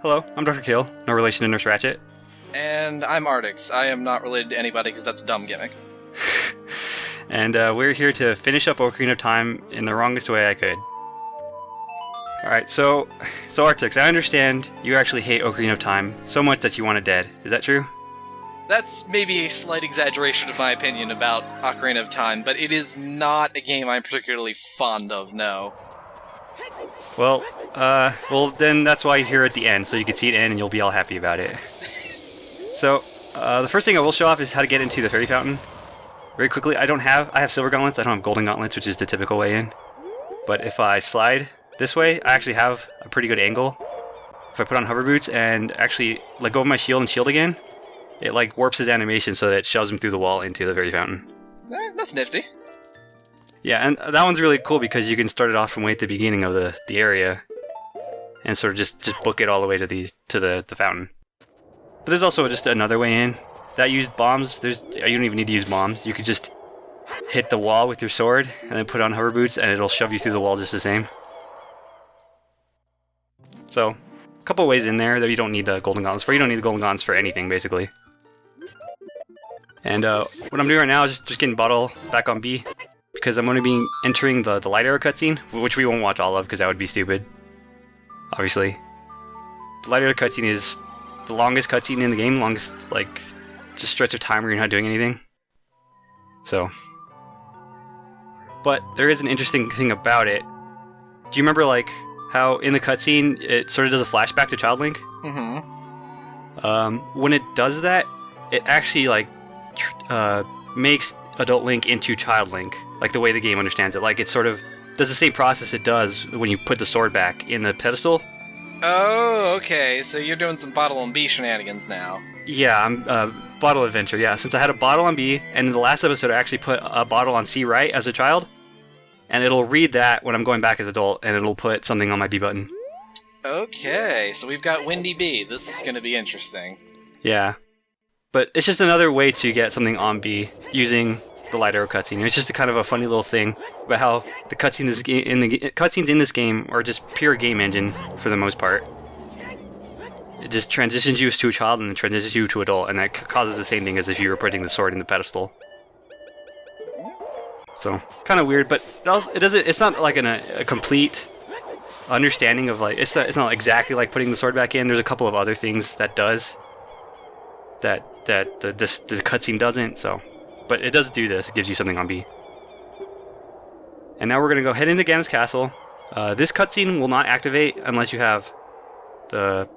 Hello, I'm Dr. Kill, no relation to Nurse Ratchet. And I'm Artix. I am not related to anybody because that's a dumb gimmick. And we're here to finish up Ocarina of Time in the wrongest way I could. Alright, so Artix, I understand you actually hate Ocarina of Time so much that you want it dead. Is that true? That's maybe a slight exaggeration of my opinion about Ocarina of Time, but it is not a game I'm particularly fond of, no. Well, then that's why you're here at the end, so you can see it end and you'll be all happy about it. So, the first thing I will show off is how to get into the fairy fountain. Very quickly, I have silver gauntlets, I don't have golden gauntlets, which is the typical way in. But if I slide this way, I actually have a pretty good angle. If I put on hover boots and actually let go of my shield and shield again, it like warps his animation so that it shoves him through the wall into the fairy fountain. That's nifty. Yeah, and that one's really cool because you can start it off from way at the beginning of the area, and sort of just book it all the way to the fountain. But there's also just another way in that used bombs. You don't even need to use bombs. You could just hit the wall with your sword and then put on hover boots, and it'll shove you through the wall just the same. So, a couple ways in there that you don't need the golden gauntlets for. You don't need the golden gauntlets for anything, basically. And what I'm doing right now is just getting Bottle back on B, because I'm going to be entering the light arrow cutscene, which we won't watch all of, because that would be stupid. Obviously. The light arrow cutscene is the longest cutscene in the game, longest, just stretch of time where you're not doing anything. So. But there is an interesting thing about it. Do you remember, how in the cutscene it sort of does a flashback to Child Link? Mm-hmm. When it does that, it actually, makes Adult Link into Child Link, like the way the game understands it. Like, it sort of does the same process it does when you put the sword back in the pedestal. Oh, okay, so you're doing some Bottle and B shenanigans now. Yeah, I'm Bottle Adventure, yeah. Since I had a Bottle on B, and in the last episode I actually put a Bottle on C right as a child, and it'll read that when I'm going back as adult, and it'll put something on my B button. Okay, so we've got Windy B. This is going to be interesting. Yeah. But it's just another way to get something on B using the light arrow cutscene. It's just a kind of a funny little thing about how the cutscenes in this game are just pure game engine for the most part. It just transitions you to a child and then transitions you to adult, and that causes the same thing as if you were putting the sword in the pedestal. So, kind of weird, but it's not like a complete understanding of it's not exactly like putting the sword back in. There's a couple of other things that does that the cutscene doesn't, so. But it does do this, it gives you something on B. And now we're going to go head into Ganon's Castle. This cutscene will not activate unless you have the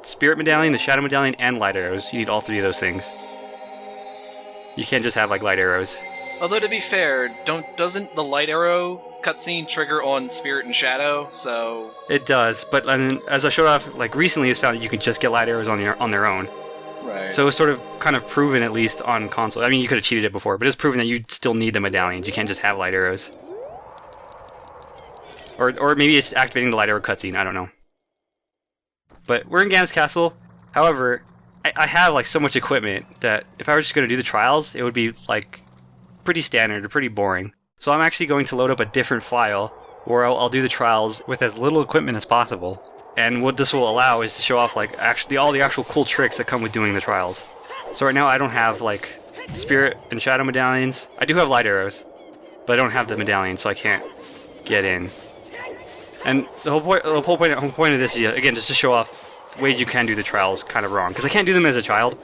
Spirit Medallion, the Shadow Medallion, and Light Arrows. You need all three of those things. You can't just have Light Arrows. Although to be fair, doesn't the Light Arrow cutscene trigger on Spirit and Shadow, so... It does, but as I showed off, recently it's found that you can just get Light Arrows on their own. Right. So it's sort of kind of proven, at least on console. I mean, you could have cheated it before, but it's proven that you still need the medallions. You can't just have light arrows. Or maybe it's activating the light arrow cutscene. I don't know. But we're in Ganon's Castle. However, I have so much equipment that if I was just going to do the trials, it would be pretty standard or pretty boring. So I'm actually going to load up a different file where I'll do the trials with as little equipment as possible. And what this will allow is to show off all the actual cool tricks that come with doing the trials. So right now I don't have Spirit and Shadow medallions. I do have light arrows, but I don't have the medallions, so I can't get in. And the whole point of this is, again, just to show off ways you can do the trials kind of wrong. Because I can't do them as a child.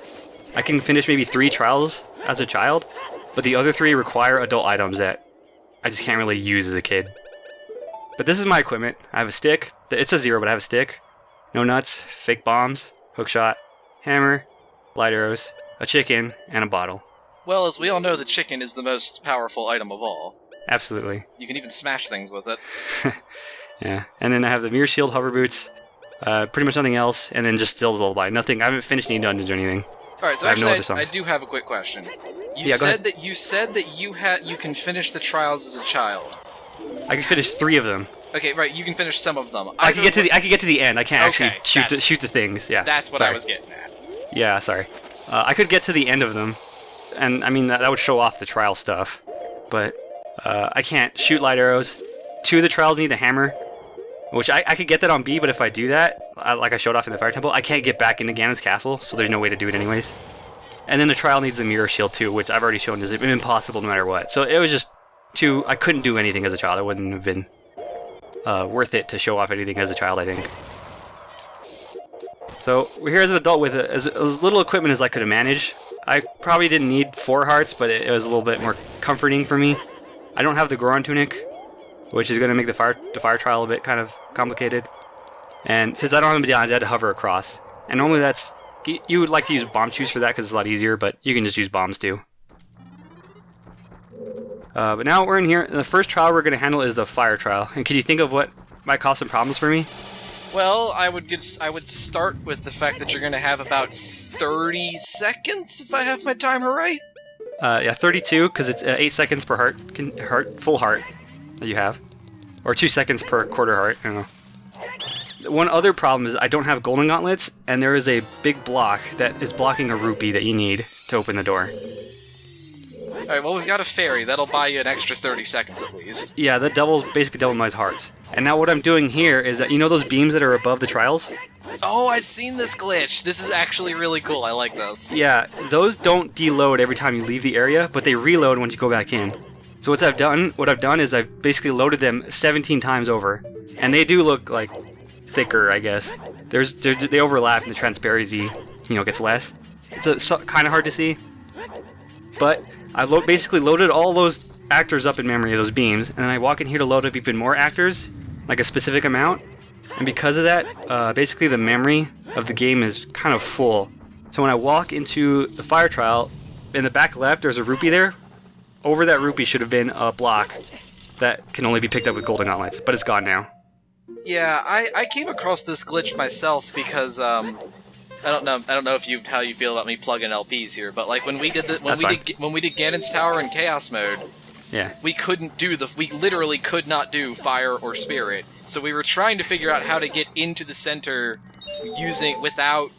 I can finish maybe 3 trials as a child, but the other 3 require adult items that I just can't really use as a kid. But this is my equipment. I have a stick. It's a 0, but I have a stick. No nuts, fake bombs, hookshot, hammer, light arrows, a chicken, and a bottle. Well, as we all know, the chicken is the most powerful item of all. Absolutely. You can even smash things with it. Yeah, and then I have the mirror shield, hover boots, pretty much nothing else, and then just still the lullaby. Nothing. I haven't finished any dungeons or anything. Alright, so actually, I do have a quick question. You said that you can finish the trials as a child. I can finish 3 of them. Okay, right. You can finish some of them. I can get to the end. I can't actually shoot the things. Yeah. That's what I was getting at. Yeah, sorry. I could get to the end of them, and I mean that would show off the trial stuff, but I can't shoot light arrows. 2 of the trials need a hammer, which I could get that on B, but if I do that, like I showed off in the Fire Temple, I can't get back into Ganon's castle, so there's no way to do it anyways. And then the trial needs the mirror shield too, which I've already shown is impossible no matter what. So it was just I couldn't do anything as a child. It wouldn't have been worth it to show off anything as a child, I think. So we're here as an adult with as little equipment as I could have managed. I probably didn't need 4 hearts, but it was a little bit more comforting for me. I don't have the Goron tunic, which is going to make the fire trial a bit kind of complicated. And since I don't have the medallions, I had to hover across. And normally you would like to use bomb shoes for that because it's a lot easier, but you can just use bombs too. But now we're in here, and the first trial we're going to handle is the fire trial. And can you think of what might cause some problems for me? Well, I would start with the fact that you're going to have about 30 seconds, if I have my timer right. Yeah, 32, because it's 8 seconds per full heart that you have. Or 2 seconds per quarter heart, I don't know. One other problem is I don't have golden gauntlets, and there is a big block that is blocking a rupee that you need to open the door. Alright, well, we've got a fairy. That'll buy you an extra 30 seconds at least. Yeah, that basically doubles my hearts. And now what I'm doing here is that, you know those beams that are above the trials? Oh, I've seen this glitch. This is actually really cool. I like this. Yeah, those don't deload every time you leave the area, but they reload when you go back in. So what I've done is I've basically loaded them 17 times over. And they do look like thicker, I guess. They overlap and the transparency, gets less. It's kind of hard to see. But I basically loaded all those actors up in memory of those beams, and then I walk in here to load up even more actors, like a specific amount. And because of that, basically the memory of the game is kind of full. So when I walk into the fire trial, in the back left there's a rupee there. Over that rupee should have been a block that can only be picked up with golden gauntlets, but it's gone now. Yeah, I came across this glitch myself because I don't know how you feel about me plugging LPs here, but like when we did Ganon's Tower in Chaos mode, yeah, we literally could not do fire or spirit. So we were trying to figure out how to get into the center without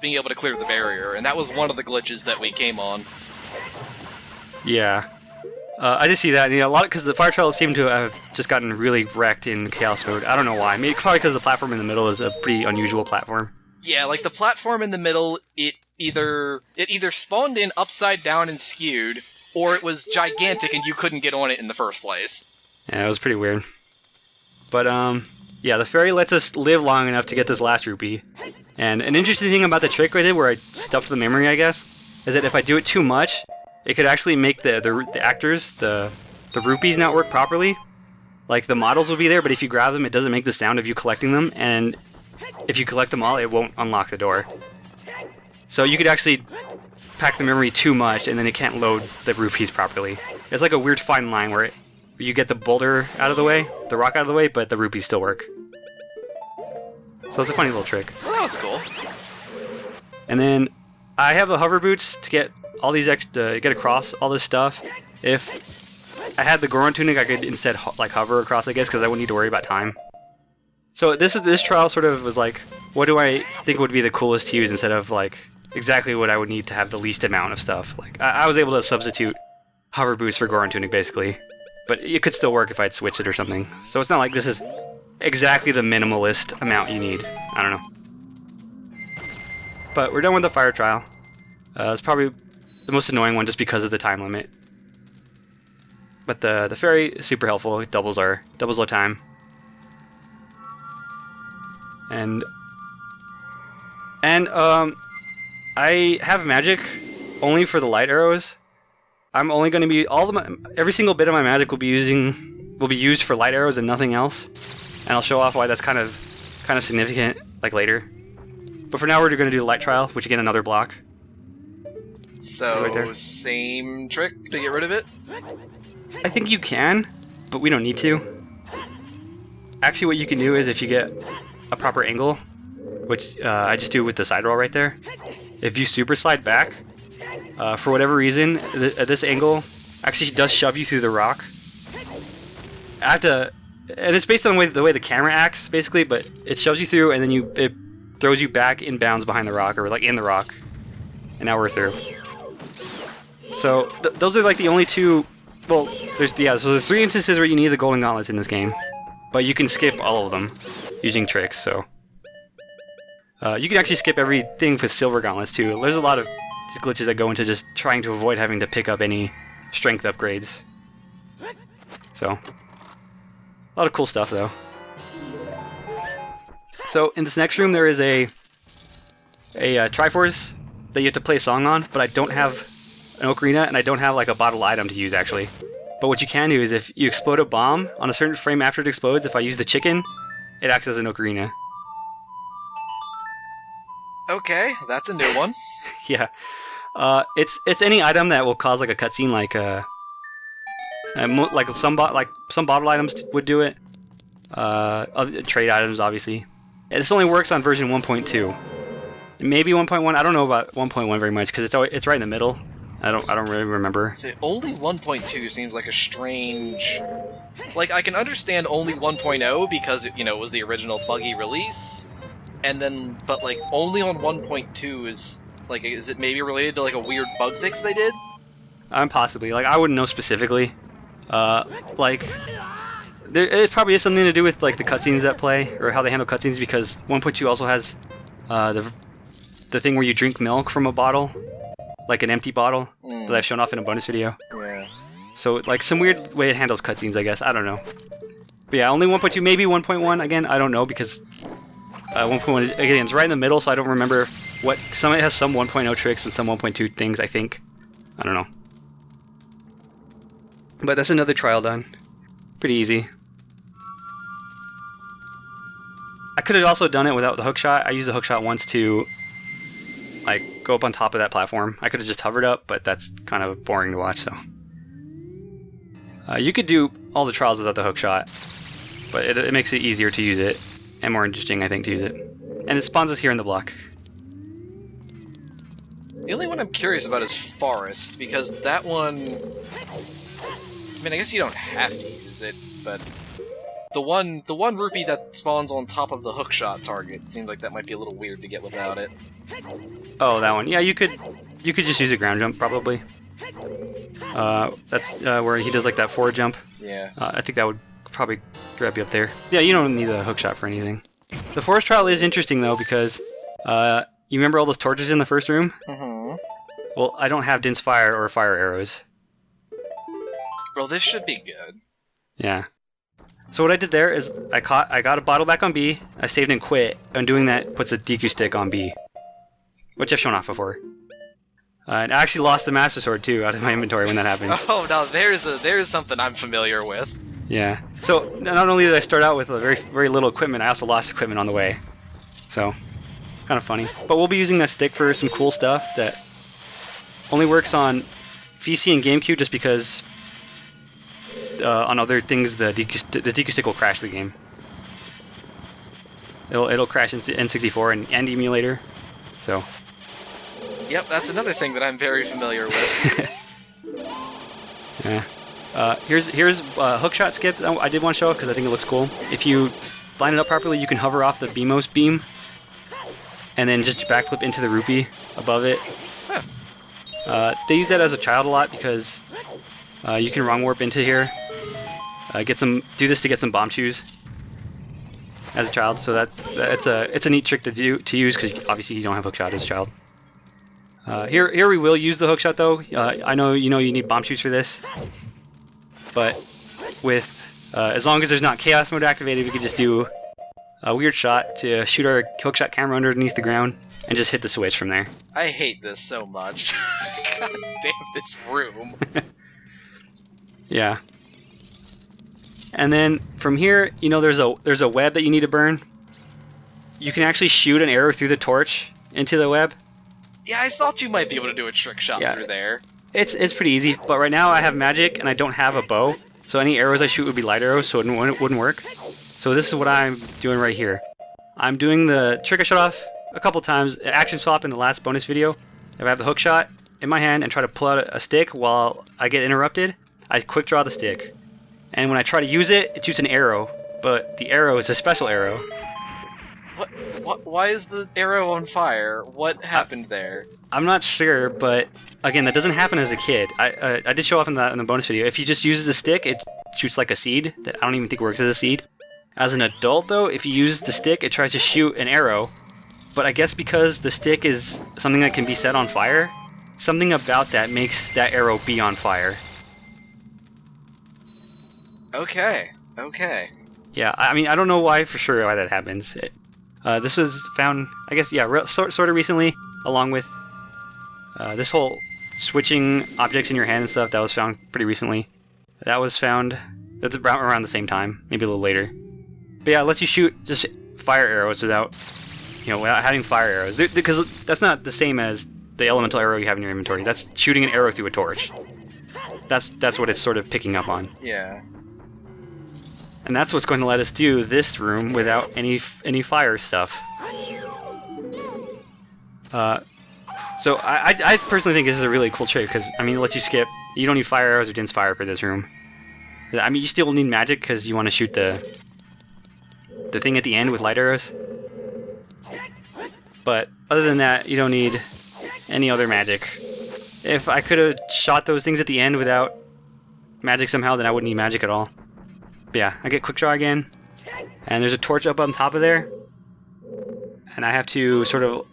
being able to clear the barrier, and that was one of the glitches that we came on. Yeah. I did see that, and a lot because the fire trials seem to have just gotten really wrecked in Chaos mode. I don't know why. Maybe probably because the platform in the middle is a pretty unusual platform. Yeah, like the platform in the middle, it either spawned in upside down and skewed, or it was gigantic and you couldn't get on it in the first place. Yeah, it was pretty weird. But yeah, the fairy lets us live long enough to get this last rupee. And an interesting thing about the trick I did, where I stuffed the memory, I guess, is that if I do it too much, it could actually make the actors, the rupees not work properly. Like, the models will be there, but if you grab them, it doesn't make the sound of you collecting them, and if you collect them all, it won't unlock the door. So you could actually pack the memory too much, and then it can't load the rupees properly. It's like a weird fine line where you get the boulder out of the way, the rock out of the way, but the rupees still work. So it's a funny little trick. Well, that was cool. And then I have the hover boots to get all these get across all this stuff. If I had the Goron tunic, I could instead hover across, I guess, because I wouldn't need to worry about time. So this trial sort of was like, what do I think would be the coolest to use instead of like exactly what I would need to have the least amount of stuff. Like I was able to substitute hover boots for Goron tunic basically, but it could still work if I'd switch it or something. So it's not like this is exactly the minimalist amount you need. I don't know. But we're done with the fire trial. It's probably the most annoying one just because of the time limit. But the fairy is super helpful. It doubles our time. And I have magic only for the light arrows. I'm only going to be every single bit of my magic will be used for light arrows and nothing else. And I'll show off why that's kind of significant like later. But for now we're going to do the light trial, which again another block. So Right same trick to get rid of it? I think you can, but we don't need to. Actually what you can do is if you get a proper angle, which I just do with the side roll right there. If you super slide back, for whatever reason, this angle actually does shove you through the rock. And it's based on the way the camera acts, basically, but it shoves you through and then it throws you back in bounds behind the rock, or like in the rock. And now we're through. So those are like the only two. Well, there's 3 instances where you need the golden gauntlets in this game. but you can skip all of them using tricks. So you can actually skip everything with silver gauntlets too. There's a lot of glitches that go into just trying to avoid having to pick up any strength upgrades. So a lot of cool stuff though. So in this next room there is a Triforce that you have to play a song on, but I don't have an Ocarina and I don't have like a bottle item to use actually. But what you can do is if you explode a bomb on a certain frame after it explodes, if I use the chicken, it acts as an Ocarina. Okay, that's a new one. Yeah. It's any item that will cause like a cutscene, like some bottle items would do it. Other trade items, obviously. This only works on version 1.2. Maybe 1.1. I don't know about 1.1 very much because it's right in the middle. I don't really remember. See, only 1.2 seems like a strange. Like I can understand only 1.0 because it was the original buggy release, and then but like only on 1.2 is it maybe related to like a weird bug fix they did? Possibly. Like I wouldn't know specifically. It probably is something to do with like the cutscenes that play or how they handle cutscenes because 1.2 also has the thing where you drink milk from a bottle, like an empty bottle that I've shown off in a bonus video. Yeah. So like some weird way it handles cutscenes, I guess. I don't know. But yeah, only 1.2, maybe 1.1. Again, I don't know because 1.1 again it's right in the middle, so I don't remember what. It has some 1.0 tricks and some 1.2 things. I think. I don't know. But that's another trial done. Pretty easy. I could have also done it without the hookshot. I used the hookshot once to like go up on top of that platform. I could have just hovered up, but that's kind of boring to watch. So you could do all the trials without the hookshot, but it makes it easier to use it and more interesting, I think, to use it. And it spawns us here in the block. The only one I'm curious about is Forest because that one. I mean, I guess you don't have to use it, but the one rupee that spawns on top of the hookshot target seems like that might be a little weird to get without it. Oh, that one. Yeah, you could just use a ground jump probably. That's where he does like that forward jump. Yeah. I think that would probably grab you up there. Yeah, you don't need a hookshot for anything. The forest trial is interesting though because you remember all those torches in the first room? Mm-hmm. Well, I don't have Din's fire or fire arrows. Well, this should be good. Yeah. So what I did there is I got a bottle back on B, I saved and quit, and doing that puts a DQ stick on B, which I've shown off before. And I actually lost the Master Sword too out of my inventory when that happened. Oh, now there's something I'm familiar with. Yeah. So not only did I start out with a very little equipment, I also lost equipment on the way. So kind of funny. But we'll be using that stick for some cool stuff that only works on PC and GameCube just because on other things the DQ stick will crash the game. It'll crash in N64 and emulator. So. Yep, that's another thing that I'm very familiar with. Yeah. Here's hookshot skip. I did want to show it because I think it looks cool. If you line it up properly, you can hover off the BMOS beam and then just backflip into the rupee above it. Huh. They use that as a child a lot because you can wrong warp into here. Do this to get some bomb shoes as a child. So it's a neat trick to use because obviously you don't have hookshot as a child. Here we will use the hookshot though. I know you need bomb shoes for this, but with as long as there's not chaos mode activated, we could just do a weird shot to shoot our hookshot camera underneath the ground and just hit the switch from there. I hate this so much. God damn this room. Yeah. And then from here, there's a web that you need to burn. You can actually shoot an arrow through the torch into the web. Yeah, I thought you might be able to do a trick shot through there. It's pretty easy, but right now I have magic and I don't have a bow, so any arrows I shoot would be light arrows, so it wouldn't work. So this is what I'm doing right here. I'm doing the trick I shot off a couple times, action swap in the last bonus video. If I have the hook shot in my hand and try to pull out a stick while I get interrupted, I quick draw the stick. And when I try to use it, it shoots an arrow, but the arrow is a special arrow. What? Why is the arrow on fire? What happened there? I'm not sure, but again, that doesn't happen as a kid. I did show off in the bonus video. If you just use the stick, it shoots like a seed that I don't even think works as a seed. As an adult, though, if you use the stick, it tries to shoot an arrow. But I guess because the stick is something that can be set on fire, something about that makes that arrow be on fire. Okay. Okay. Yeah, I mean, I don't know why for sure why that happens. This was found, I guess, yeah, sort of recently, along with this whole switching objects in your hand and stuff. That was found pretty recently. That was found that's around the same time, maybe a little later. But yeah, it lets you shoot just fire arrows without having fire arrows, because that's not the same as the elemental arrow you have in your inventory. That's shooting an arrow through a torch. That's what it's sort of picking up on. Yeah. And that's what's going to let us do this room without any fire stuff. So I personally think this is a really cool trick, because, I mean, it lets you skip. You don't need fire arrows or dense fire for this room. I mean, you still need magic, because you want to shoot the thing at the end with light arrows. But other than that, you don't need any other magic. If I could have shot those things at the end without magic somehow, then I wouldn't need magic at all. But yeah, I get quick draw again, and there's a torch up on top of there, and I have to sort of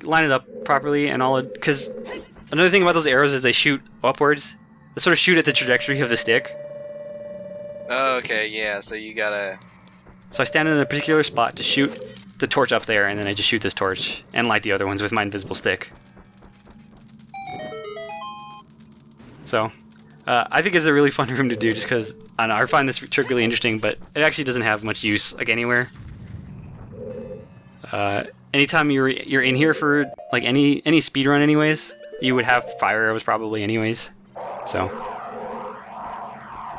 line it up properly and all. Because another thing about those arrows is they shoot upwards. They sort of shoot at the trajectory of the stick. Okay, yeah. So you gotta. So I stand in a particular spot to shoot the torch up there, and then I just shoot this torch and light the other ones with my invisible stick. So. I think it's a really fun room to do, just because I find this trick really interesting, but it actually doesn't have much use like anywhere. Anytime you're in here for like any speedrun, anyways, you would have fire arrows probably, anyways. So,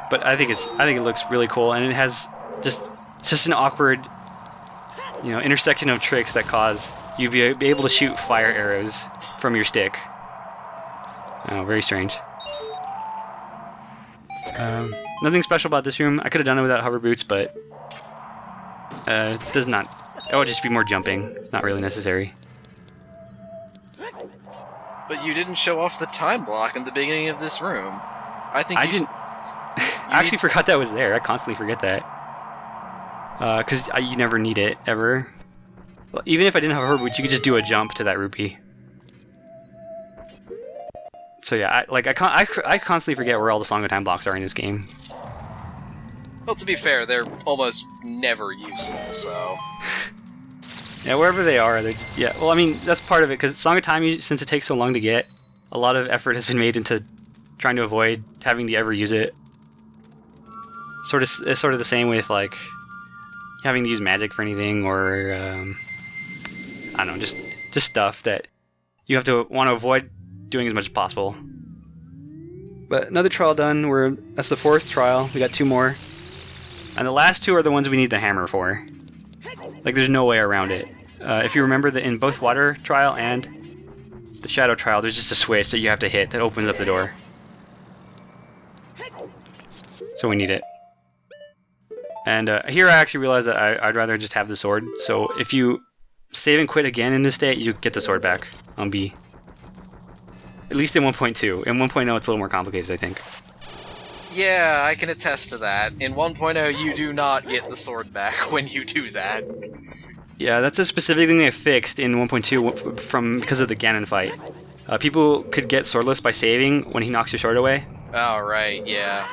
but I think it looks really cool, and it has just an awkward, intersection of tricks that cause you to be able to shoot fire arrows from your stick. Very strange. Nothing special about this room. I could have done it without hover boots, but it does not. It would just be more jumping. It's not really necessary. But you didn't show off the time block in the beginning of this room. I didn't. I actually forgot that was there. I constantly forget that. Because you never need it ever. Even if I didn't have hover boots, you could just do a jump to that rupee. So yeah, I constantly forget where all the Song of Time blocks are in this game. Well, to be fair, they're almost never useful, so... Yeah, wherever they are, they're just, yeah. Well, I mean, that's part of it, because Song of Time, since it takes so long to get, a lot of effort has been made into trying to avoid having to ever use it. It's sort of the same with, like, having to use magic for anything, or, I don't know, just stuff that you have to want to avoid doing as much as possible. But another trial done. That's the 4th trial. We got 2 more, and the last 2 are the ones we need the hammer for. Like, there's no way around it. If you remember that in both water trial and the shadow trial, there's just a switch that you have to hit that opens up the door. So we need it. And here I actually realized that I'd rather just have the sword. So if you save and quit again in this state, you get the sword back on B. At least in 1.2. In 1.0, it's a little more complicated, I think. Yeah, I can attest to that. In 1.0, you do not get the sword back when you do that. Yeah, that's a specific thing they fixed in 1.2 because of the Ganon fight. People could get swordless by saving when he knocks your sword away. Oh, right, yeah.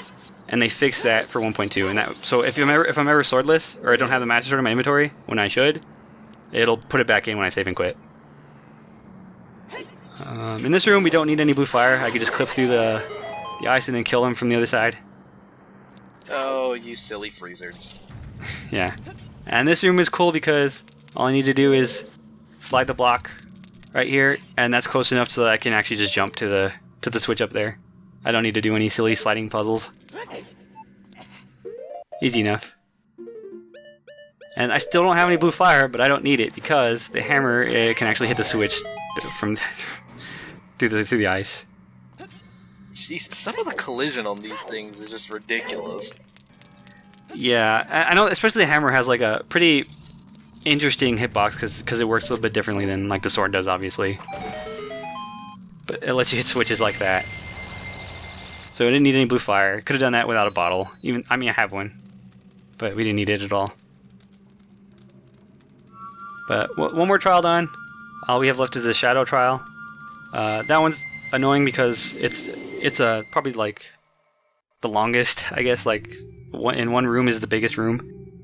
And they fixed that for 1.2. And so if I'm ever swordless, or I don't have the master sword in my inventory when I should, it'll put it back in when I save and quit. In this room, we don't need any blue fire. I could just clip through the ice and then kill him from the other side. Oh, you silly freezers. Yeah. And this room is cool because all I need to do is slide the block right here, and that's close enough so that I can actually just jump to the switch up there. I don't need to do any silly sliding puzzles. Easy enough. And I still don't have any blue fire, but I don't need it because the hammer can actually hit the switch from through the ice. Jeez, some of the collision on these things is just ridiculous. Yeah, I know, especially the hammer has like a pretty interesting hitbox because it works a little bit differently than like the sword does, obviously. But it lets you hit switches like that. So I didn't need any blue fire. Could have done that without a bottle. I mean, I have one, but we didn't need it at all. But one more trial done. All we have left is the shadow trial. That one's annoying because it's probably like the longest, I guess. Like in one room is the biggest room,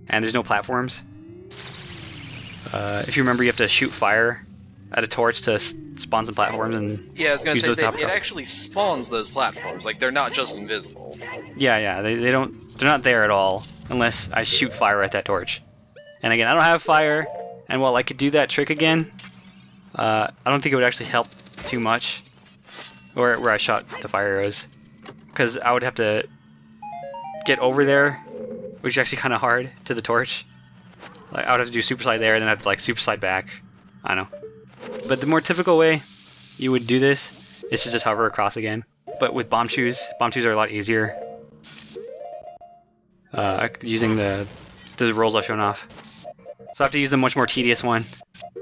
and there's no platforms. If you remember, you have to shoot fire at a torch to spawn some platforms, and yeah, I was gonna use say those it actually spawns those platforms. Like they're not just invisible. Yeah, they're not there at all unless I shoot fire at that torch. And again, I don't have fire, and while I could do that trick again, I don't think it would actually help too much. Where I shot the fire arrows, because I would have to get over there, which is actually kind of hard, to the torch. Like I would have to do super slide there, and then I'd like super slide back. I don't know. But the more typical way you would do this is to just hover across again. But with bomb shoes are a lot easier. Using the rolls I've shown off. So I have to use the much more tedious one.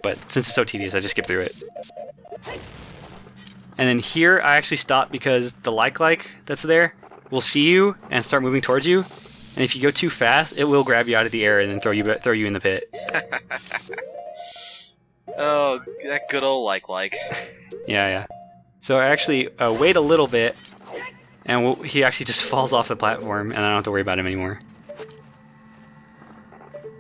But since it's so tedious, I just skip through it. And then here, I actually stop because the like that's there will see you and start moving towards you. And if you go too fast, it will grab you out of the air and then throw you in the pit. Oh, that good old like. Yeah. So I actually wait a little bit, and he actually just falls off the platform, and I don't have to worry about him anymore.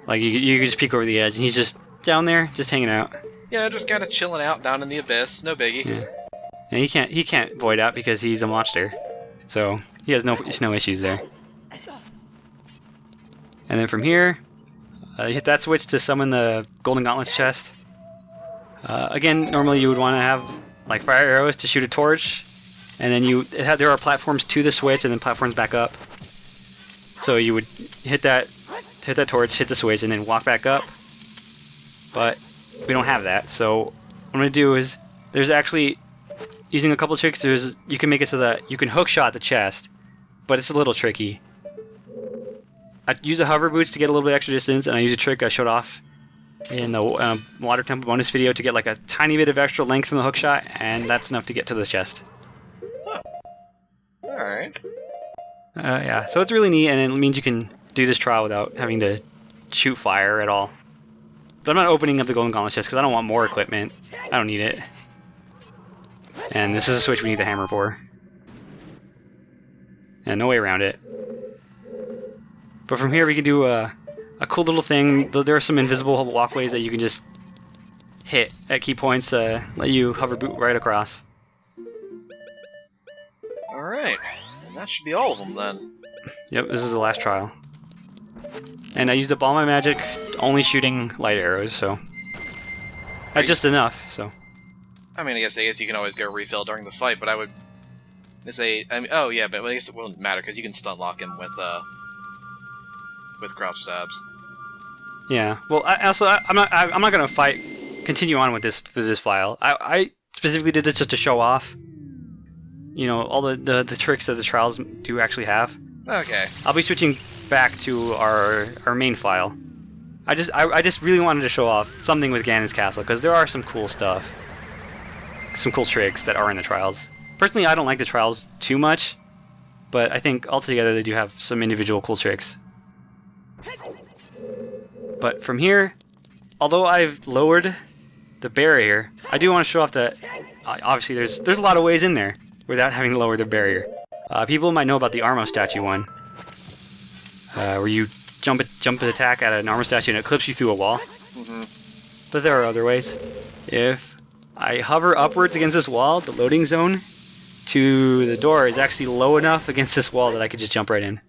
Like you can just peek over the edge, and he's just down there, just hanging out. Just kind of chilling out down in the abyss. No biggie. Yeah. And he can't void out because he's a monster, so he has no issues there. And then from here, you hit that switch to summon the Golden Gauntlets chest. Again, normally you would want to have like fire arrows to shoot a torch, and then there are platforms to the switch and then platforms back up. So you would hit that torch, hit the switch, and then walk back up. But we don't have that, so what I'm gonna do is there's actually using a couple tricks. You can make it so that you can hook shot the chest, but it's a little tricky. I use the hover boots to get a little bit extra distance, and I use a trick I showed off in the Water Temple bonus video to get like a tiny bit of extra length in the hook shot, and that's enough to get to the chest. Huh. Alright. Yeah, so it's really neat, and it means you can do this trial without having to shoot fire at all. But I'm not opening up the Golden Gauntlet chest because I don't want more equipment. I don't need it. And this is a switch we need the hammer for. And no way around it. But from here we can do a cool little thing. There are some invisible walkways that you can just hit at key points to let you hover boot right across. Alright, and that should be all of them then. Yep, this is the last trial. And I used up all my magic, only shooting light arrows, so... just enough, so... I guess you can always go refill during the fight, but I would say... oh yeah, but I guess it wouldn't matter, because you can stun lock him with crouch stabs. Yeah, well, I'm not gonna continue on with this file. I specifically did this just to show off, all the tricks that the trials do actually have. Okay. I'll be switching back to our main file. I just really wanted to show off something with Ganon's Castle, because there are some cool stuff, some cool tricks that are in the trials. Personally, I don't like the trials too much, but I think altogether they do have some individual cool tricks. But from here, although I've lowered the barrier, I do want to show off that obviously there's a lot of ways in there without having to lower the barrier. People might know about the Armo statue one, where you jump attack at an Armo statue and it clips you through a wall. Mm-hmm. But there are other ways. If I hover upwards against this wall, the loading zone to the door is actually low enough against this wall that I could just jump right in.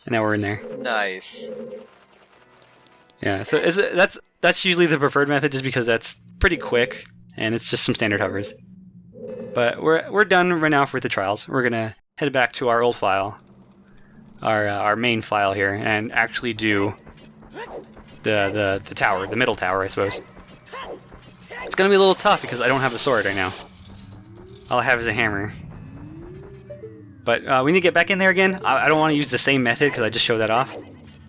And now we're in there. Nice. Yeah, so that's usually the preferred method, just because that's pretty quick and it's just some standard hovers. But we're done right now for the trials. We're gonna head back to our old file, our main file here, and actually do the tower, the middle tower, I suppose. It's gonna be a little tough because I don't have a sword right now. All I have is a hammer. But we need to get back in there again. I don't want to use the same method because I just showed that off.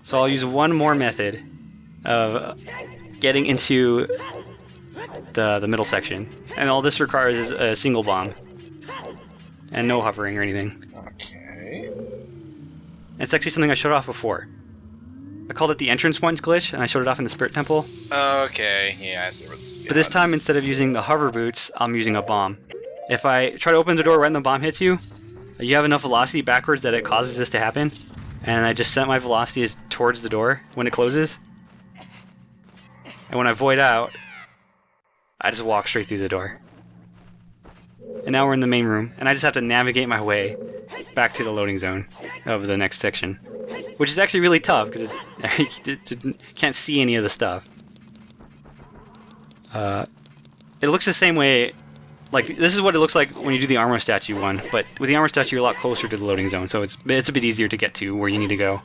So I'll use one more method of getting into the middle section. And all this requires is a single bomb. And no hovering or anything. Okay. It's actually something I showed off before. I called it the entrance point glitch, and I showed it off in the Spirit Temple. Okay, yeah, I see where this is going. But this time, instead of using the hover boots, I'm using a bomb. If I try to open the door right when the bomb hits you, you have enough velocity backwards that it causes this to happen. And I just set my velocity towards the door when it closes. And when I void out, I just walk straight through the door. And now we're in the main room, and I just have to navigate my way back to the loading zone of the next section. Which is actually really tough, because it can't see any of the stuff. It looks the same way, like, this is what it looks like when you do the armor statue one, but with the armor statue you're a lot closer to the loading zone, so it's a bit easier to get to where you need to go.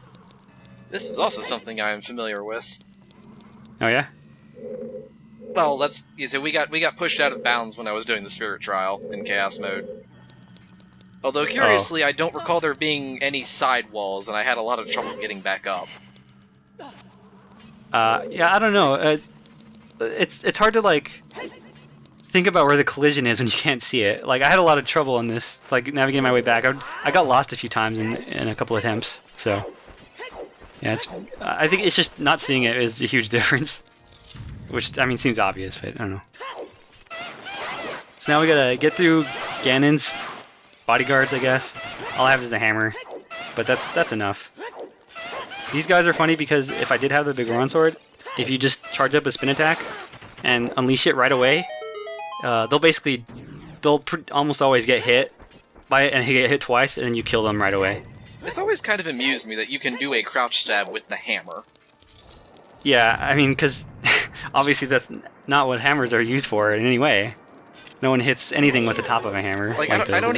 This is also something I am familiar with. Oh yeah? Well, we got pushed out of bounds when I was doing the Spirit Trial in Chaos Mode. Although, curiously, I don't recall there being any side walls, and I had a lot of trouble getting back up. Yeah, I don't know. It's hard to, like, think about where the collision is when you can't see it. Like, I had a lot of trouble in this, like, navigating my way back. I got lost a few times in a couple attempts, so... Yeah, I think it's just not seeing it is a huge difference. Which, I mean, seems obvious, but I don't know. So now we gotta get through Ganon's bodyguards, I guess. All I have is the hammer, but that's enough. These guys are funny because if I did have the Big Goron sword, if you just charge up a spin attack and unleash it right away, they'll almost always get hit by it and get hit twice, and then you kill them right away. It's always kind of amused me that you can do a crouch stab with the hammer. Yeah, I mean, because obviously that's not what hammers are used for in any way. No one hits anything with the top of a hammer. Like I don't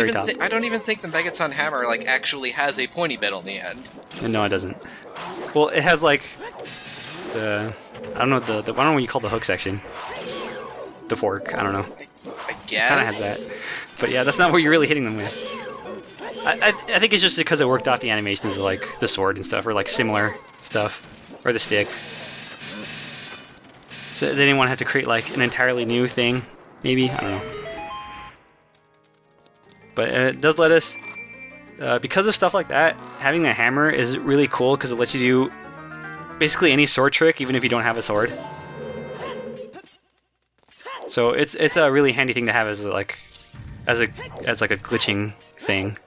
even think the Megaton hammer like actually has a pointy bit on the end. No, it doesn't. Well, it has like the I don't know what you call the hook section. The fork. I don't know. I guess. Kind of has that. But yeah, that's not what you're really hitting them with. I think it's just because it worked off the animations of like the sword and stuff, or like similar stuff, or the stick. So they didn't want to have to create like an entirely new thing, maybe, I don't know. But it does let us, because of stuff like that, having the hammer is really cool because it lets you do basically any sword trick, even if you don't have a sword. So it's a really handy thing to have as like a glitching thing.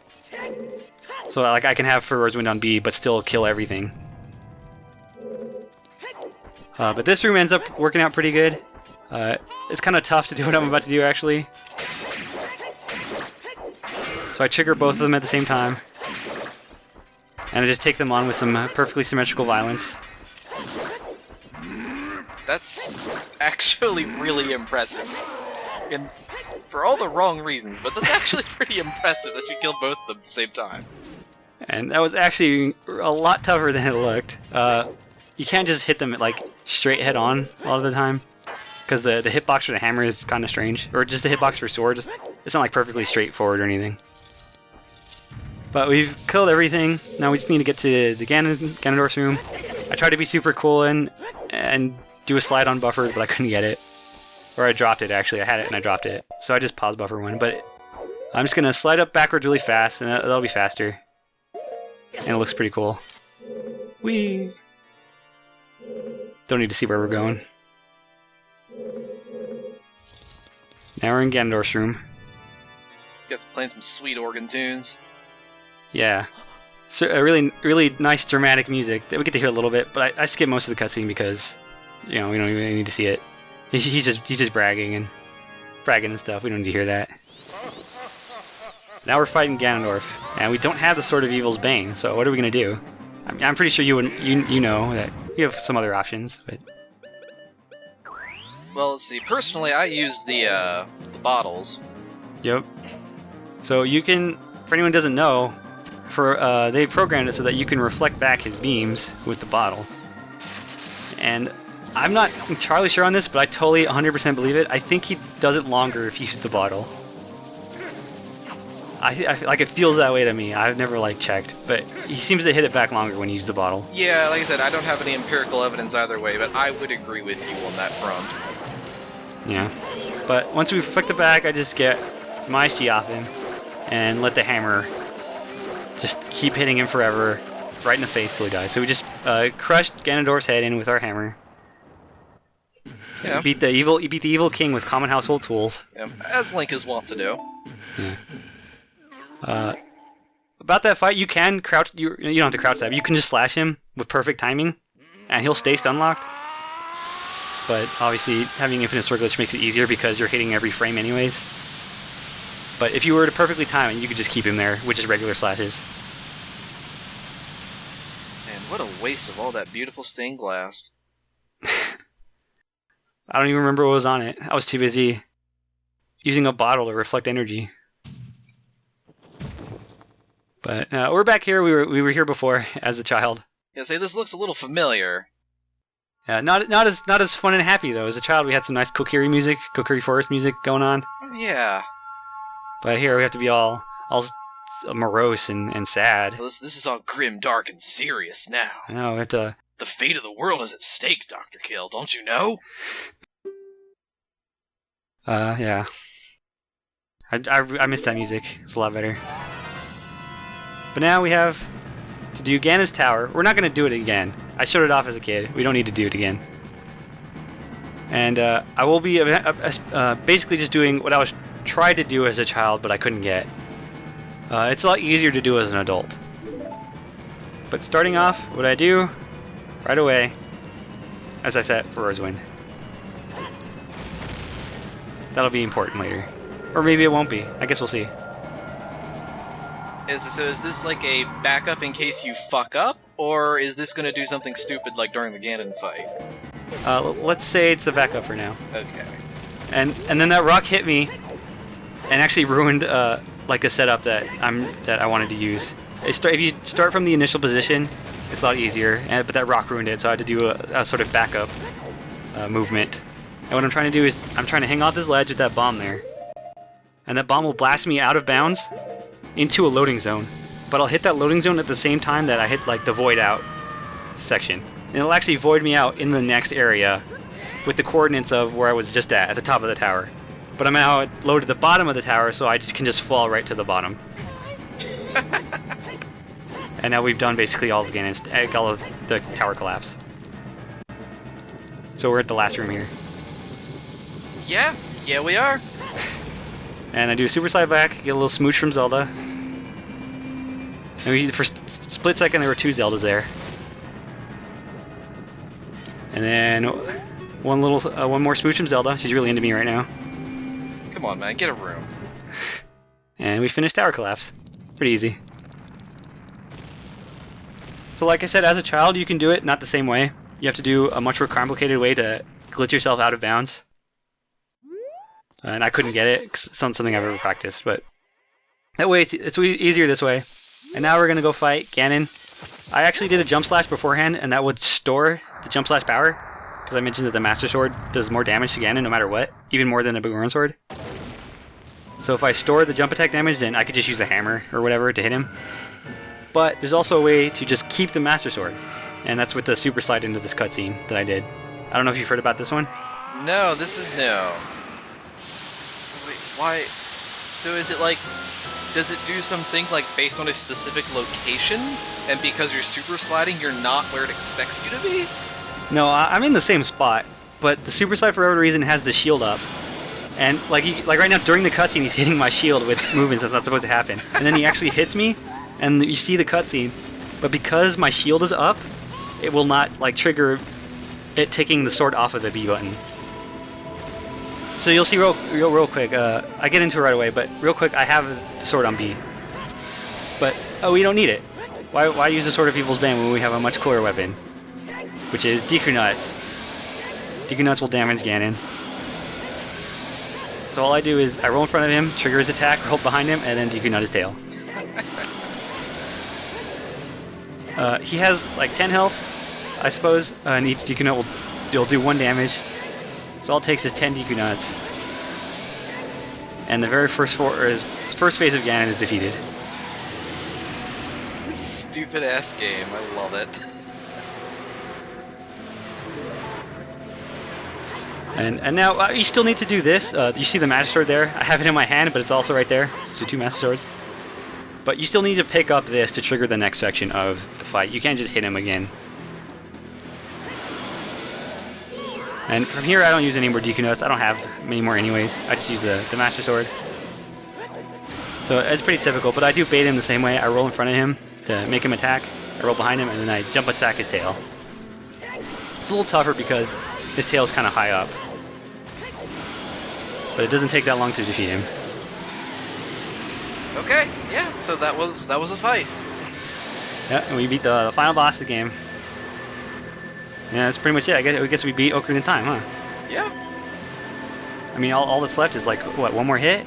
So like I can have Furor's Wind on B, but still kill everything. But this room ends up working out pretty good. It's kind of tough to do what I'm about to do, actually. So I trigger both of them at the same time. And I just take them on with some perfectly symmetrical violence. That's actually really impressive. And for all the wrong reasons, but that's actually pretty impressive that you killed both of them at the same time. And that was actually a lot tougher than it looked. You can't just hit them like straight head on a lot of the time, because the hitbox for the hammer is kind of strange, or just the hitbox for swords. It's not like perfectly straightforward or anything. But we've killed everything. Now we just need to get to the Ganondorf's room. I tried to be super cool and do a slide on buffer, but I couldn't get it. Or I dropped it, actually. I had it and I dropped it. So I just paused buffer one. But I'm just going to slide up backwards really fast, and that'll be faster. And it looks pretty cool. Whee! Don't need to see where we're going. Now we're in Ganondorf's room. Guess playing some sweet organ tunes. Yeah. So a really nice dramatic music that we get to hear a little bit, but I skip most of the cutscene because, you know, we don't even need to see it. He's just bragging and stuff. We don't need to hear that. Now we're fighting Ganondorf, and we don't have the Sword of Evil's Bane. So what are we gonna do? I mean, I'm pretty sure you know that you have some other options, but. Well, let's see. Personally, I used the bottles. Yep. So you can, for anyone who doesn't know, they programmed it so that you can reflect back his beams with the bottle. And I'm not entirely sure on this, but I totally 100% believe it. I think he does it longer if you use the bottle. I like it feels that way to me. I've never like checked, but he seems to hit it back longer when you use the bottle. Yeah, like I said, I don't have any empirical evidence either way, but I would agree with you on that front. Yeah, but once we reflect it back, I just get my Shi off him and let the hammer just keep hitting him forever, right in the face till he dies. So we just crushed Ganondorf's head in with our hammer. Yeah. You beat the evil king with common household tools. Yeah, as Link is wont to do. Yeah. About that fight, you can crouch. You don't have to crouch stab. You can just slash him with perfect timing, and he'll stay stun locked. But obviously, having infinite sword glitch makes it easier because you're hitting every frame anyways. But if you were to perfectly time it, you could just keep him there with just regular slashes. Man, what a waste of all that beautiful stained glass. I don't even remember what was on it. I was too busy using a bottle to reflect energy. But we're back here. We were here before as a child. Yeah, say this looks a little familiar. Not as fun and happy though. As a child, we had some nice Kokiri music, Kokiri Forest music going on. Yeah. But here we have to be all morose and sad. Well, this is all grim, dark, and serious now. No, we have to. The fate of the world is at stake, Dr. Kill. Don't you know? Yeah. I miss that music. It's a lot better. But now we have to do Ganon's Tower. We're not going to do it again. I showed it off as a kid. We don't need to do it again. And I will be basically just doing what I was tried to do as a child, but I couldn't get. It's a lot easier to do as an adult. But starting off, what I do right away, as I set for Rosewind. That'll be important later. Or maybe it won't be. I guess we'll see. So is this like a backup in case you fuck up? Or is this going to do something stupid like during the Ganon fight? Let's say it's a backup for now. Okay. And then that rock hit me and actually ruined like a setup that I wanted to use. If you start from the initial position, it's a lot easier. But that rock ruined it, so I had to do a sort of backup movement. And what I'm trying to do is I'm trying to hang off this ledge with that bomb there, and that bomb will blast me out of bounds into a loading zone. But I'll hit that loading zone at the same time that I hit like the void out section, and it'll actually void me out in the next area with the coordinates of where I was just at the top of the tower. But I'm now loaded the bottom of the tower, so I can just fall right to the bottom. And now we've done basically all of the tower collapse. So we're at the last room here. Yeah, we are. And I do a super slide back, get a little smooch from Zelda. And for split second there were two Zeldas there. And then one more smooch from Zelda. She's really into me right now. Come on, man, get a room. And we finished tower collapse. Pretty easy. So like I said, as a child you can do it not the same way. You have to do a much more complicated way to glitch yourself out of bounds. And I couldn't get it, 'cause it's not something I've ever practiced, but that way it's easier this way. And now we're going to go fight Ganon. I actually did a jump slash beforehand, and that would store the jump slash power, because I mentioned that the Master Sword does more damage to Ganon no matter what, even more than the Biggoron Sword. So if I store the jump attack damage, then I could just use the hammer or whatever to hit him. But there's also a way to just keep the Master Sword, and that's with the super slide into this cutscene that I did. I don't know if you've heard about this one. No, this is new. So wait, why? So is it like, does it do something like based on a specific location, and because you're super sliding, you're not where it expects you to be? No, I'm in the same spot, but the super slide for whatever reason has the shield up, and like right now during the cutscene he's hitting my shield with movements that's not supposed to happen, and then he actually hits me, and you see the cutscene, but because my shield is up, it will not like trigger it taking the sword off of the B button. So you'll see real quick, I get into it right away, but real quick, I have the sword on B. But, we don't need it. Why use the Sword of Evil's Bane when we have a much cooler weapon? Which is Deku Nuts. Deku Nuts will damage Ganon. So all I do is, I roll in front of him, trigger his attack, hold behind him, and then Deku Nut his tail. He has like 10 health, I suppose, and each Deku Nut will do 1 damage. So all it takes is 10 Deku Nuts. And the very first phase of Ganon is defeated. This stupid ass game, I love it. And now you still need to do this. You see the Master Sword there? I have it in my hand, but it's also right there. So 2 Master Swords. But you still need to pick up this to trigger the next section of the fight. You can't just hit him again. And from here, I don't use any more DQ notes. I don't have many more anyways. I just use the Master Sword. So it's pretty typical, but I do bait him the same way. I roll in front of him to make him attack. I roll behind him, and then I jump attack his tail. It's a little tougher because his tail is kind of high up. But it doesn't take that long to defeat him. Okay, yeah, so that was a fight. Yeah, and we beat the final boss of the game. Yeah, that's pretty much it. I guess we beat Ocarina of Time, huh? Yeah. I mean, all that's left is like, what, one more hit?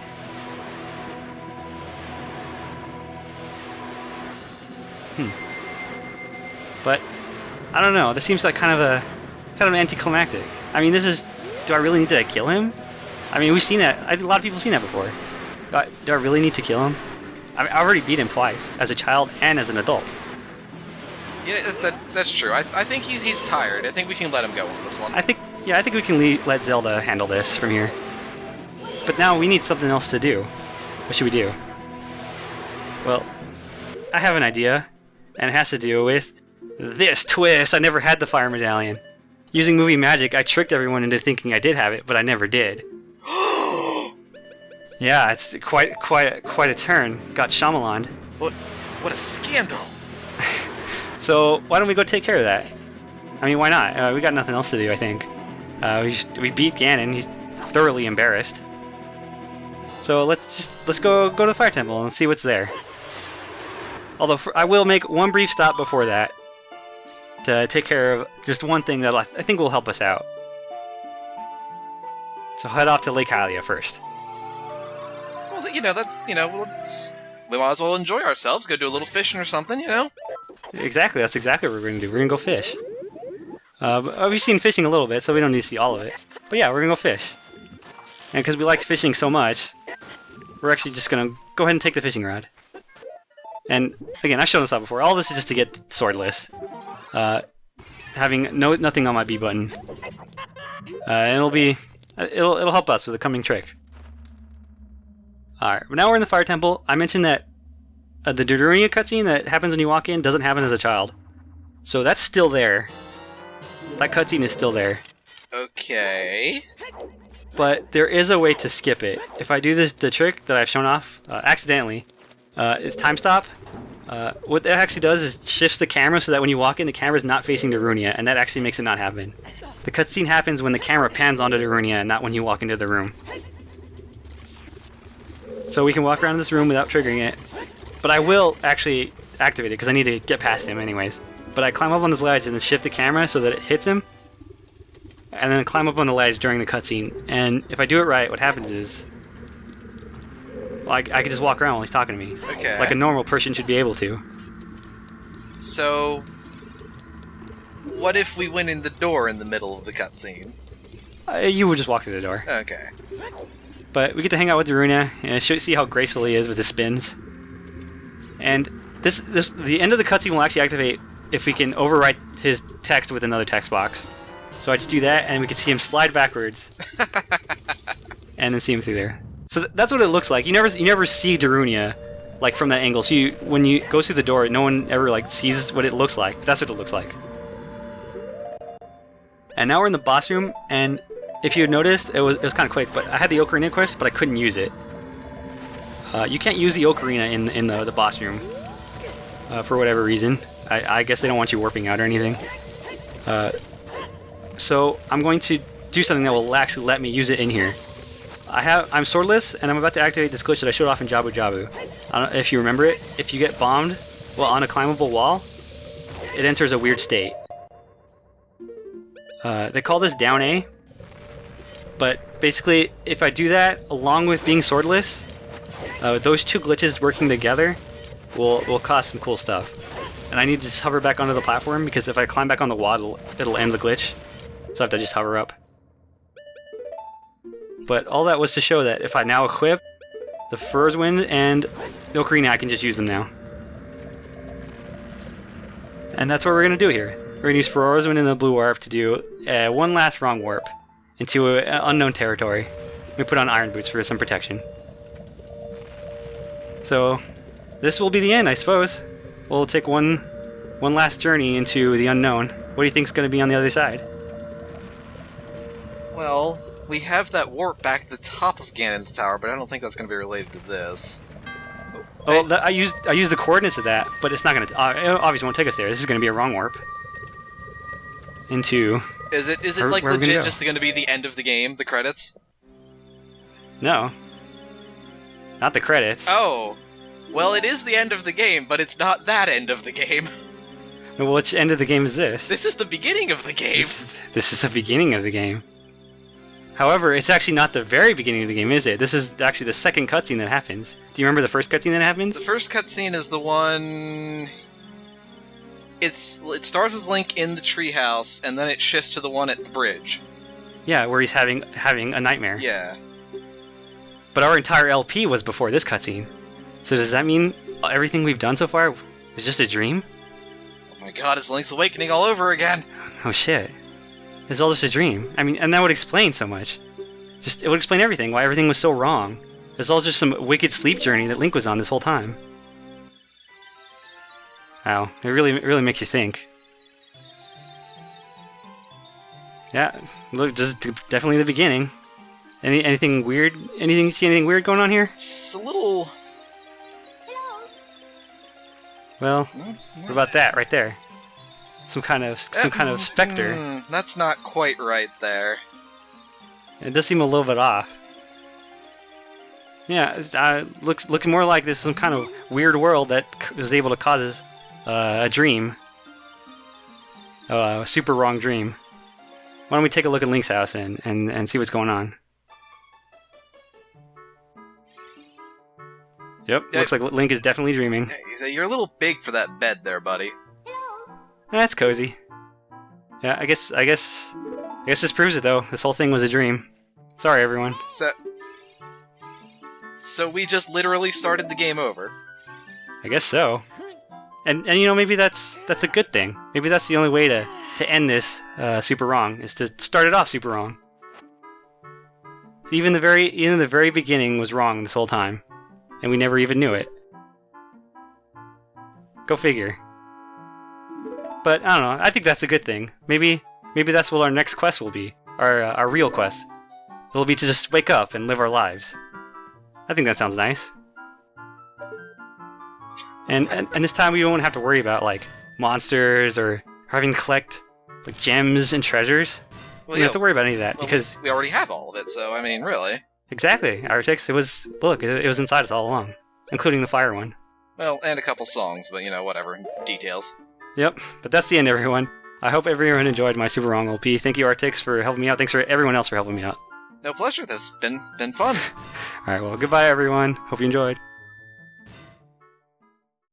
But I don't know. This seems like kind of anticlimactic. I mean, do I really need to kill him? I mean, we've seen that. A lot of people have seen that before. Do I really need to kill him? I mean, I already beat him twice, as a child and as an adult. Yeah, that's true. I think he's tired. I think we can let him go on this one. I think we can let Zelda handle this from here. But now we need something else to do. What should we do? Well, I have an idea, and it has to do with this twist. I never had the fire medallion. Using movie magic, I tricked everyone into thinking I did have it, but I never did. Yeah, it's quite a turn. Got Shyamalan. What a scandal! So why don't we go take care of that? I mean, why not? We got nothing else to do, I think. We beat Ganon. He's thoroughly embarrassed. So let's go to the fire temple and see what's there. Although I will make one brief stop before that to take care of just one thing that I think will help us out. So head off to Lake Hylia first. Well, we might as well enjoy ourselves. Go do a little fishing or something, Exactly, that's exactly what we're going to do. We're going to go fish. We've seen fishing a little bit, so we don't need to see all of it. But yeah, we're going to go fish. And because we like fishing so much, we're actually just going to go ahead and take the fishing rod. And again, I've shown this out before. All this is just to get swordless. Having nothing on my B button. And it'll help us with the coming trick. Alright, but now we're in the fire temple. I mentioned that the Darunia cutscene that happens when you walk in doesn't happen as a child. So that's still there. That cutscene is still there. Okay. But there is a way to skip it. If I do the trick that I've shown off accidentally, is time stop. What that actually does is shifts the camera so that when you walk in, the camera's not facing Darunia, and that actually makes it not happen. The cutscene happens when the camera pans onto Darunia and not when you walk into the room. So we can walk around this room without triggering it. But I will actually activate it because I need to get past him anyways. But I climb up on this ledge and then shift the camera so that it hits him. And then climb up on the ledge during the cutscene. And if I do it right, what happens is... well, I can just walk around while he's talking to me. Okay. Like a normal person should be able to. So... what if we went in the door in the middle of the cutscene? You would just walk through the door. Okay. But we get to hang out with Darunia and see how graceful he is with his spins. And the end of the cutscene will actually activate if we can overwrite his text with another text box. So I just do that, and we can see him slide backwards, and then see him through there. So that's what it looks like. You never see Darunia like from that angle. So when you go through the door, no one ever like sees what it looks like. That's what it looks like. And now we're in the boss room, and if you had noticed, it was kind of quick. But I had the Ocarina equipped, but I couldn't use it. You can't use the Ocarina in the boss room for whatever reason. I guess they don't want you warping out or anything. So I'm going to do something that will actually let me use it in here. I'm swordless, and I'm about to activate this glitch that I showed off in Jabu Jabu. I don't know if you remember it. If you get bombed on a climbable wall, it enters a weird state. They call this down A. But basically, if I do that along with being swordless, those two glitches working together will cause some cool stuff. And I need to just hover back onto the platform, because if I climb back on the wall, it'll end the glitch. So I have to just hover up. But all that was to show that if I now equip the Fur's Wind and the Ocarina, I can just use them now. And that's what we're going to do here. We're going to use Fur's Wind and the Blue Warp to do one last wrong warp into unknown territory. We put on Iron Boots for some protection. So this will be the end, I suppose. We'll take one last journey into the unknown. What do you think is going to be on the other side? Well, we have that warp back at the top of Ganon's tower, but I don't think that's going to be related to this. Oh, I used the coordinates of that, but it's not going to. Obviously, won't take us there. This is going to be a wrong warp. Into. Is it like legit just going to be the end of the game, the credits? No. Not the credits. Oh. Well, it is the end of the game, but it's not that end of the game. Well, which end of the game is this? This is the beginning of the game. This is the beginning of the game. However, it's actually not the very beginning of the game, is it? This is actually the second cutscene that happens. Do you remember the first cutscene that happens? The first cutscene is the one... It starts with Link in the treehouse, and then it shifts to the one at the bridge. Yeah, where he's having a nightmare. Yeah. But our entire LP was before this cutscene. So does that mean everything we've done so far was just a dream? Oh my god, it's Link's Awakening all over again! Oh shit. It's all just a dream. I mean, and that would explain so much. It would explain everything, why everything was so wrong. It's all just some wicked sleep journey that Link was on this whole time. Wow, it really makes you think. Yeah, look, just definitely the beginning. Anything weird? See anything weird going on here? It's a little... Well, what about that right there? Some kind of specter. That's not quite right there. It does seem a little bit off. Yeah, looking more like this is some kind of weird world that was able to cause a dream. A super wrong dream. Why don't we take a look at Link's house and see what's going on? Yep, looks like Link is definitely dreaming. You're a little big for that bed there, buddy. That's cozy. Yeah, I guess this proves it though. This whole thing was a dream. Sorry, everyone. So we just literally started the game over. I guess so. And you know, maybe that's a good thing. Maybe that's the only way to end this super wrong, is to start it off super wrong. So even the very beginning was wrong this whole time, and we never even knew it. Go figure. But I don't know. I think that's a good thing. Maybe that's what our next quest will be. Our real quest. It'll be to just wake up and live our lives. I think that sounds nice. And this time we won't have to worry about like monsters or having to collect like gems and treasures. We don't have to worry about any of that because we already have all of it. So I mean, really. Exactly, Artix. It was inside us all along, including the fire one. Well, and a couple songs, but you know, whatever details. Yep, but that's the end, everyone. I hope everyone enjoyed my Super Wrong LP. Thank you, Artix, for helping me out. Thanks for everyone else for helping me out. No pleasure. This has been fun. Alright, well, goodbye, everyone. Hope you enjoyed.